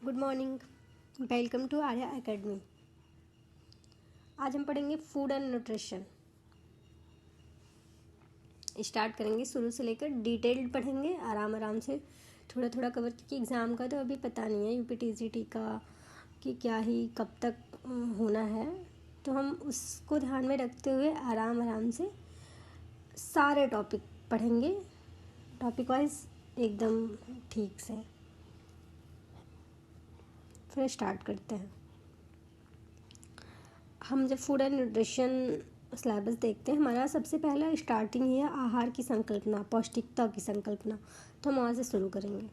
Good morning. Welcome to Arya academy. आज हम पढ़ेंगे फूड एंड न्यूट्रिशन। स्टार्ट करेंगे शुरू से लेकर डिटेल्ड पढ़ेंगे आराम आराम से, थोड़ा थोड़ा कवर, क्योंकि एग्ज़ाम का तो अभी पता नहीं है यूपीटीसीटी का कि क्या ही कब तक होना है, तो हम उसको ध्यान में रखते हुए आराम आराम से सारे टॉपिक पढ़ेंगे, टॉपिक वाइज एकदम ठीक से। फिर स्टार्ट करते हैं। हम जब फूड एंड न्यूट्रिशन सिलेबस देखते हैं, हमारा सबसे पहला स्टार्टिंग ही है आहार की संकल्पना, पौष्टिकता की संकल्पना। तो हम वहाँ से शुरू करेंगे।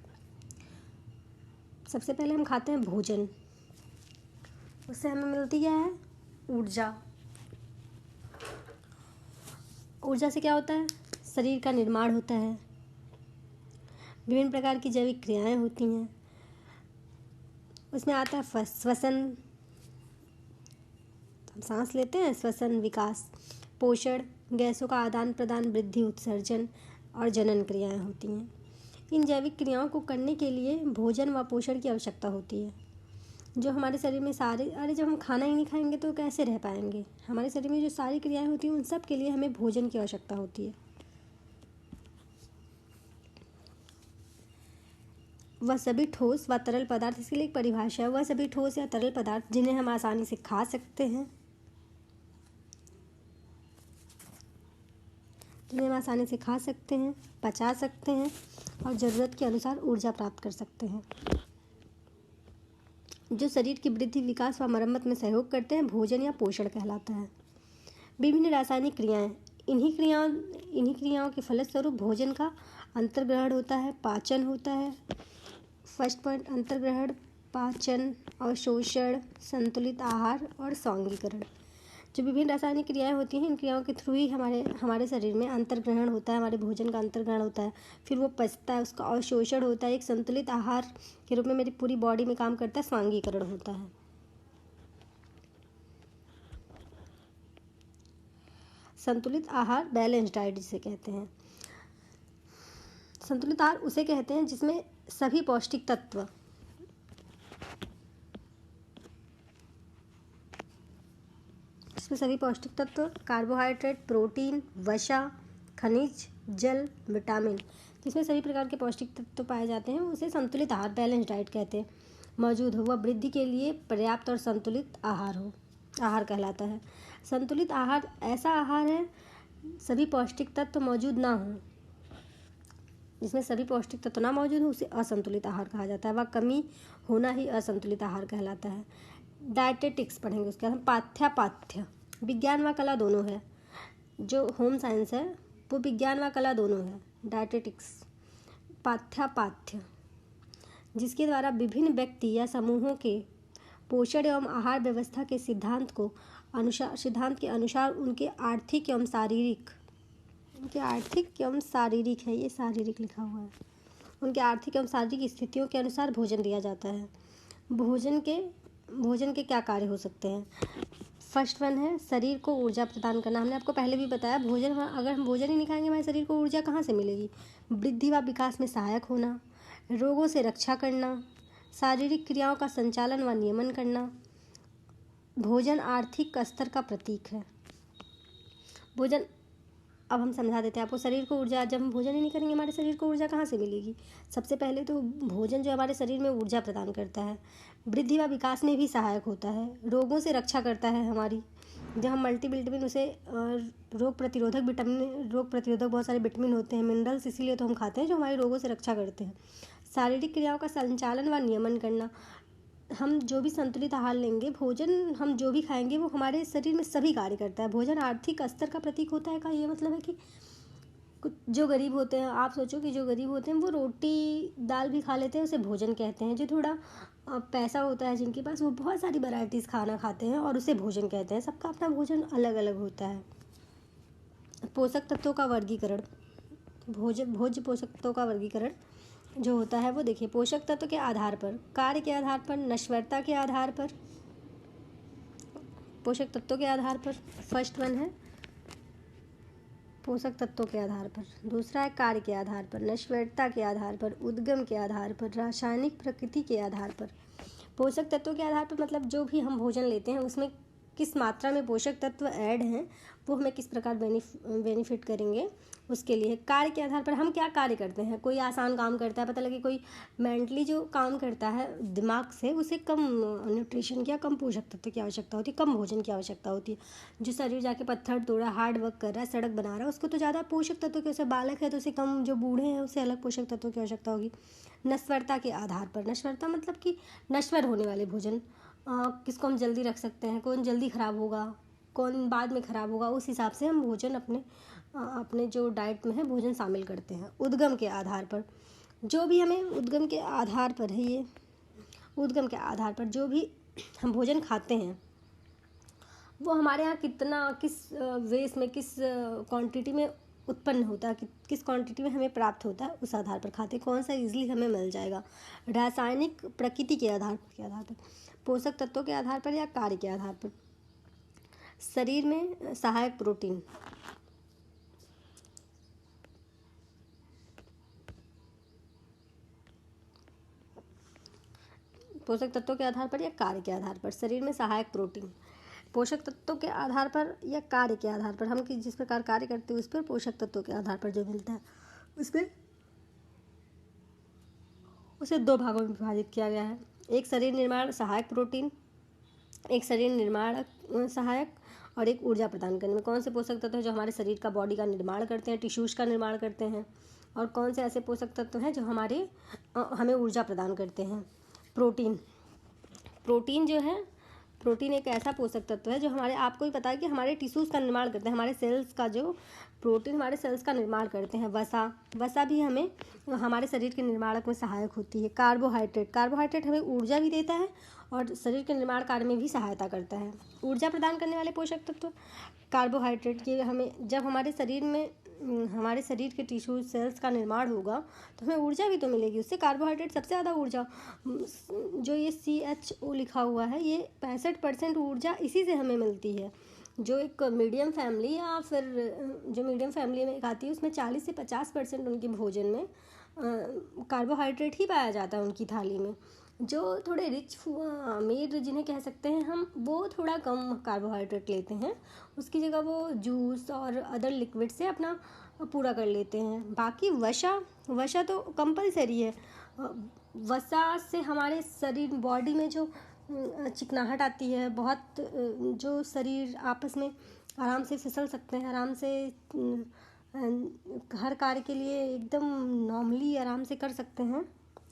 सबसे पहले हम खाते हैं भोजन। उससे हमें मिलती क्या है? ऊर्जा। ऊर्जा से क्या होता है? शरीर का निर्माण होता है, विभिन्न प्रकार की जैविक क्रियाएं होती हैं, उसमें आता है श्वसन, हम सांस लेते हैं, श्वसन, विकास, पोषण, गैसों का आदान प्रदान, वृद्धि, उत्सर्जन और जनन क्रियाएं होती हैं। इन जैविक क्रियाओं को करने के लिए भोजन व पोषण की आवश्यकता होती है, जो हमारे शरीर में जब हम खाना ही नहीं खाएंगे तो कैसे रह पाएंगे? हमारे शरीर में जो सारी क्रियाएं होती हैं उन सब के लिए हमें भोजन की आवश्यकता होती है। वह सभी ठोस व तरल पदार्थ, इसके लिए एक परिभाषा है, वह सभी ठोस या तरल पदार्थ जिन्हें हम आसानी से खा सकते हैं, पचा सकते हैं और ज़रूरत के अनुसार ऊर्जा प्राप्त कर सकते हैं, जो शरीर की वृद्धि, विकास व मरम्मत में सहयोग करते हैं, भोजन या पोषण कहलाता है। विभिन्न रासायनिक क्रियाएं, इन्हीं क्रियाओं के फलस्वरूप भोजन का अंतर्ग्रहण होता है, पाचन होता है। फर्स्ट पॉइंट, अंतर्ग्रहण, पाचन, अवशोषण, संतुलित आहार और स्वांगीकरण। जो विभिन्न रासायनिक क्रियाएं होती हैं, इन क्रियाओं के थ्रू ही हमारे शरीर में अंतर्ग्रहण होता है, हमारे भोजन का अंतर्ग्रहण होता है, फिर वो पचता है, उसका अवशोषण होता है, एक संतुलित आहार के रूप में मेरी पूरी बॉडी में काम करता है, स्वांगीकरण होता है। संतुलित आहार, बैलेंस डाइट जिसे कहते हैं। संतुलित आहार उसे कहते हैं जिसमें सभी पौष्टिक तत्व कार्बोहाइड्रेट, प्रोटीन, वसा, खनिज, जल, विटामिन, जिसमें सभी प्रकार के पौष्टिक तत्व पाए जाते हैं, उसे संतुलित आहार, बैलेंस डाइट कहते हैं, मौजूद हो। वह वृद्धि के लिए पर्याप्त और संतुलित आहार कहलाता है। संतुलित आहार ऐसा आहार है सभी पौष्टिक तत्व मौजूद ना हो, जिसमें सभी पौष्टिक तत्व ना मौजूद हो, उसे असंतुलित आहार कहा जाता है। वह कमी होना ही असंतुलित आहार कहलाता है। डायटेटिक्स पढ़ेंगे, उसके बाद हम पाठ्य, विज्ञान व कला दोनों है। जो होम साइंस है वो विज्ञान व कला दोनों है। डायटेटिक्स, पाठ्य, जिसके द्वारा विभिन्न व्यक्ति या समूहों के पोषण एवं आहार व्यवस्था के सिद्धांत के अनुसार उनके आर्थिक एवं शारीरिक है, ये शारीरिक लिखा हुआ है, उनके आर्थिक एवं शारीरिक स्थितियों के अनुसार भोजन दिया जाता है। भोजन के क्या कार्य हो सकते हैं? फर्स्ट वन है शरीर को ऊर्जा प्रदान करना। हमने आपको पहले भी बताया, अगर हम भोजन ही नहीं खाएंगे, हमारे शरीर को ऊर्जा कहाँ से मिलेगी? वृद्धि व विकास में सहायक होना, रोगों से रक्षा करना, शारीरिक क्रियाओं का संचालन व नियमन करना। भोजन आर्थिक स्तर का प्रतीक है। भोजन, अब हम समझा देते हैं आपको। शरीर को ऊर्जा, जब हम भोजन ही नहीं करेंगे हमारे शरीर को ऊर्जा कहाँ से मिलेगी? सबसे पहले तो भोजन जो हमारे शरीर में ऊर्जा प्रदान करता है, वृद्धि व विकास में भी सहायक होता है, रोगों से रक्षा करता है हमारी। जब हम मल्टीविटामिन, उसे रोग प्रतिरोधक बहुत सारे विटामिन होते हैं, मिनरल्स, इसीलिए तो हम खाते हैं, जो हमारे रोगों से रक्षा करते हैं। शारीरिक क्रियाओं का संचालन व नियमन करना, हम जो भी संतुलित आहार लेंगे, भोजन हम जो भी खाएंगे वो हमारे शरीर में सभी कार्य करता है। भोजन आर्थिक स्तर का प्रतीक होता है का ये मतलब है कि कुछ जो गरीब होते हैं, आप सोचो कि जो गरीब होते हैं वो रोटी दाल भी खा लेते हैं, उसे भोजन कहते हैं। जो थोड़ा पैसा होता है जिनके पास, वो बहुत सारी वैरायटीज़ खाना खाते हैं और उसे भोजन कहते हैं। सबका अपना भोजन अलग अलग होता है। पोषक तत्वों का वर्गीकरण, भोज्य पोषक तत्वों का वर्गीकरण जो होता है वो देखिए, पोषक तत्व के आधार पर, कार्य के आधार पर, नश्वरता के आधार पर, पोषक तत्वों के आधार पर। फर्स्ट वन है पोषक तत्वों के आधार पर, दूसरा है कार्य के आधार पर, नश्वरता के आधार पर, उद्गम के आधार पर, रासायनिक प्रकृति के आधार पर। पोषक तत्वों के आधार पर मतलब जो भी हम भोजन लेते हैं उसमें किस मात्रा में पोषक तत्व ऐड हैं वो हमें किस प्रकार बेनिफिट करेंगे उसके लिए। कार्य के आधार पर हम क्या कार्य करते हैं, कोई आसान काम करता है, पता लगे कोई मेंटली जो काम करता है दिमाग से, उसे कम न्यूट्रिशन की या कम पोषक तत्व की आवश्यकता होती है, कम भोजन की आवश्यकता होती है। जो शरीर जाके पत्थर तोड़ा, हार्ड वर्क कर रहा है, सड़क बना रहा है, उसको तो ज़्यादा पोषक तत्व की, उसे बालक है तो उसे कम, जो बूढ़े हैं उसे अलग पोषक तत्वों की आवश्यकता होगी। नश्वरता के आधार पर, नश्वरता मतलब कि नश्वर होने वाले भोजन, किसको हम जल्दी रख सकते हैं, कौन जल्दी ख़राब होगा, कौन बाद में ख़राब होगा, उस हिसाब से हम भोजन अपने जो डाइट में है भोजन शामिल करते हैं। उद्गम के आधार पर, जो भी हमें उद्गम के आधार पर है, ये उद्गम के आधार पर जो भी हम भोजन खाते हैं वो हमारे यहाँ कितना, किस वेस में, किस क्वांटिटी में उत्पन्न होता है, किस क्वांटिटी में हमें प्राप्त होता है, उस आधार पर खाते हैं, कौन सा इजीली हमें मिल जाएगा। रासायनिक प्रकृति के आधार पर, पोषक तत्वों के आधार पर या कार्य के आधार पर। शरीर में सहायक प्रोटीन, पोषक तत्वों के आधार पर या कार्य के आधार पर। शरीर में सहायक प्रोटीन पोषक तत्वों के आधार पर या कार्य के आधार पर, हम जिस प्रकार कार्य करते हैं उस पर पोषक तत्वों के आधार पर जो मिलता है उसमें उसे दो भागों में विभाजित किया गया है। एक शरीर निर्माण सहायक प्रोटीन, एक शरीर निर्माण सहायक, और एक ऊर्जा प्रदान करने में। कौन से पोषक तत्व हैं जो हमारे शरीर का, बॉडी का निर्माण करते हैं, टिश्यूज़ का निर्माण करते हैं, और कौन से ऐसे पोषक तत्व हैं जो हमें ऊर्जा प्रदान करते हैं। प्रोटीन जो है, प्रोटीन एक ऐसा पोषक तत्व है जो हमारे, आपको भी पता है कि हमारे टिश्यूज़ का निर्माण करते हैं, हमारे सेल्स का जो प्रोटीन हमारे सेल्स का निर्माण करते हैं। वसा भी हमें हमारे शरीर के निर्माणक में सहायक होती है। कार्बोहाइड्रेट हमें ऊर्जा भी देता है और शरीर के निर्माण कार्य में भी सहायता करता है। ऊर्जा प्रदान करने वाले पोषक तत्व कार्बोहाइड्रेट, ये हमें, जब हमारे शरीर के टिश्यू सेल्स का निर्माण होगा तो हमें ऊर्जा भी तो मिलेगी उससे। कार्बोहाइड्रेट सबसे ज़्यादा ऊर्जा, जो ये CHO लिखा हुआ है, ये 65% ऊर्जा इसी से हमें मिलती है। जो एक मीडियम फैमिली या फिर जो मीडियम फैमिली में आती है उसमें 40 से 50% उनके भोजन में कार्बोहाइड्रेट ही पाया जाता है उनकी थाली में। जो थोड़े रिच अमीर जिन्हें कह सकते हैं हम, वो थोड़ा कम कार्बोहाइड्रेट लेते हैं, उसकी जगह वो जूस और अदर लिक्विड से अपना पूरा कर लेते हैं। बाकी वसा तो कंपलसरी है। वसा से हमारे शरीर, बॉडी में जो चिकनाहट आती है बहुत, जो शरीर आपस में आराम से फिसल सकते हैं, आराम से हर कार्य के लिए एकदम नॉर्मली आराम से कर सकते हैं,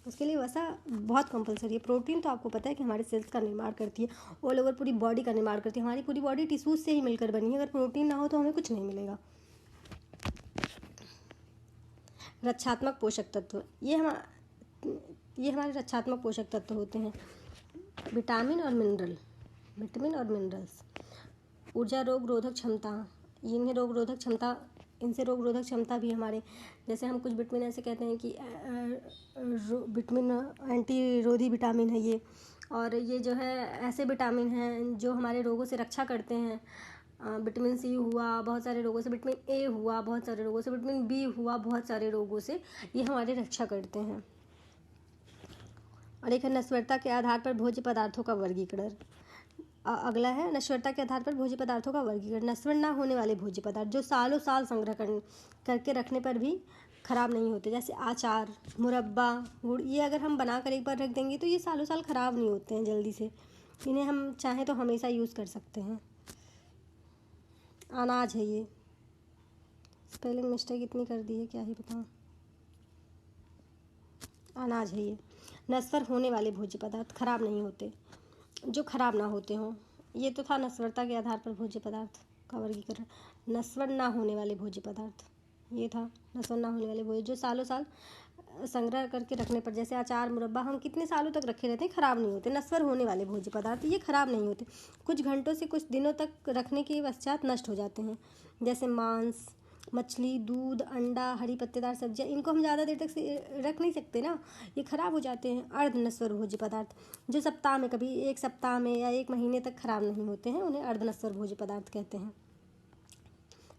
उसके लिए वसा बहुत कंपलसरी है। प्रोटीन तो आपको पता है कि हमारे सेल्स का निर्माण करती है, ऑल ओवर पूरी बॉडी का निर्माण करती है, हमारी पूरी बॉडी टिश्यूज से ही मिलकर बनी है, अगर प्रोटीन ना हो तो हमें कुछ नहीं मिलेगा। रक्षात्मक पोषक तत्व, ये हमारे रक्षात्मक पोषक तत्व होते हैं। विटामिन और मिनरल्स, ऊर्जा, रोग रोधक क्षमता, इनसे रोग रोधक क्षमता भी हमारे, जैसे हम कुछ विटामिन ऐसे कहते हैं कि विटामिन एंटीरोधी विटामिन है ये, और ये जो है ऐसे विटामिन हैं जो हमारे रोगों से रक्षा करते हैं। विटामिन C हुआ बहुत सारे रोगों से, विटामिन A हुआ बहुत सारे रोगों से, विटामिन B हुआ बहुत सारे रोगों से, ये हमारे रक्षा करते हैं। और एक है नश्वरता के आधार पर भोज्य पदार्थों का वर्गीकरण। अगला है नश्वरता के आधार पर भोज्य पदार्थों का वर्गीकरण। नश्वर ना होने वाले भोज्य पदार्थ जो सालों साल संग्रह करके रखने पर भी ख़राब नहीं होते, जैसे अचार, मुरब्बा, गुड़, ये अगर हम बनाकर एक बार रख देंगे तो ये सालों साल ख़राब नहीं होते हैं जल्दी से, इन्हें हम चाहें तो हमेशा यूज़ कर सकते हैं। अनाज है ये, स्पेलिंग मिस्टेक इतनी कर दी है क्या ही बताऊँ। अनाज है ये। नश्वर होने वाले भोज्य पदार्थ, खराब नहीं होते, जो खराब ना होते हों। ये तो था नश्वरता के आधार पर भोज्य पदार्थ का वर्गीकरण। नश्वर ना होने वाले भोज्य पदार्थ, ये था नश्वर ना होने वाले भोज्य, जो सालों साल संग्रह करके रखने पर, जैसे अचार, मुरब्बा, हम कितने सालों तक रखे रहते हैं, ख़राब नहीं होते। नश्वर होने वाले भोज्य पदार्थ ये ख़राब नहीं होते, कुछ घंटों से कुछ दिनों तक रखने के पश्चात नष्ट हो जाते हैं। जैसे मांस, मछली, दूध, अंडा, हरी पत्तेदार सब्जियां, इनको हम ज़्यादा देर तक से रख नहीं सकते ना, ये ख़राब हो जाते हैं। अर्धनश्वर भोज्य पदार्थ जो सप्ताह में, कभी एक सप्ताह में या एक महीने तक ख़राब नहीं होते हैं, उन्हें अर्धनश्वर भोज्य पदार्थ कहते हैं।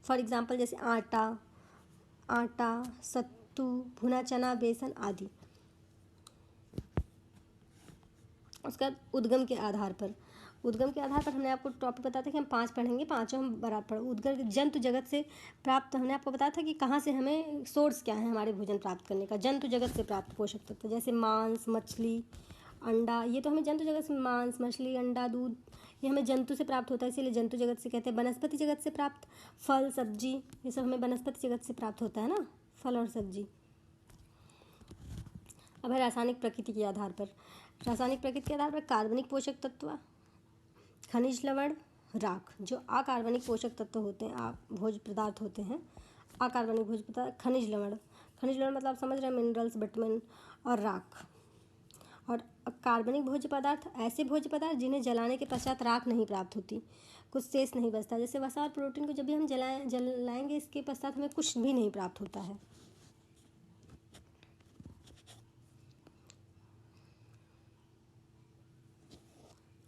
फॉर एग्जाम्पल जैसे आटा, सत्तू, भुना चना, बेसन आदि। उसका उद्गम के आधार पर हमने आपको टॉपिक बताया था कि हम 5 पढ़ेंगे, पाँचों हम बराबर उद्गम जंतु जगत से प्राप्त। हमने आपको बताया था कि कहाँ से हमें सोर्स क्या है हमारे भोजन प्राप्त करने का। जंतु जगत से प्राप्त पोषक तत्व जैसे मांस, मछली, अंडा, ये तो हमें जंतु जगत से, मांस, मछली, अंडा, दूध, ये हमें जंतु से प्राप्त होता है, इसीलिए जंतु जगत से कहते हैं। वनस्पति जगत से प्राप्त फल, सब्जी, ये सब हमें वनस्पति जगत से प्राप्त होता है ना, फल और सब्जी। अब है रासायनिक प्रकृति के आधार पर। कार्बनिक पोषक तत्व, खनिज लवण, राख, जो अकार्बनिक पोषक तत्व होते हैं, भोज्य पदार्थ होते हैं, अकार्बनिक भोज्य पदार्थ, खनिज लवण मतलब आप समझ रहे हैं, मिनरल्स, विटामिन और राख। और कार्बनिक भोज्य पदार्थ ऐसे भोज्य पदार्थ जिन्हें जलाने के पश्चात राख नहीं प्राप्त होती, कुछ शेष नहीं बचता। जैसे वसा और प्रोटीन को जब भी हम जलाएंगे, इसके पश्चात हमें कुछ भी नहीं प्राप्त होता है।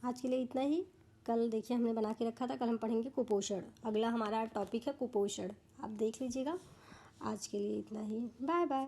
आज के लिए इतना ही। कल देखिए हमने बना के रखा था, कल हम पढ़ेंगे कुपोषण। अगला हमारा टॉपिक है कुपोषण, आप देख लीजिएगा। आज के लिए इतना ही, बाय बाय।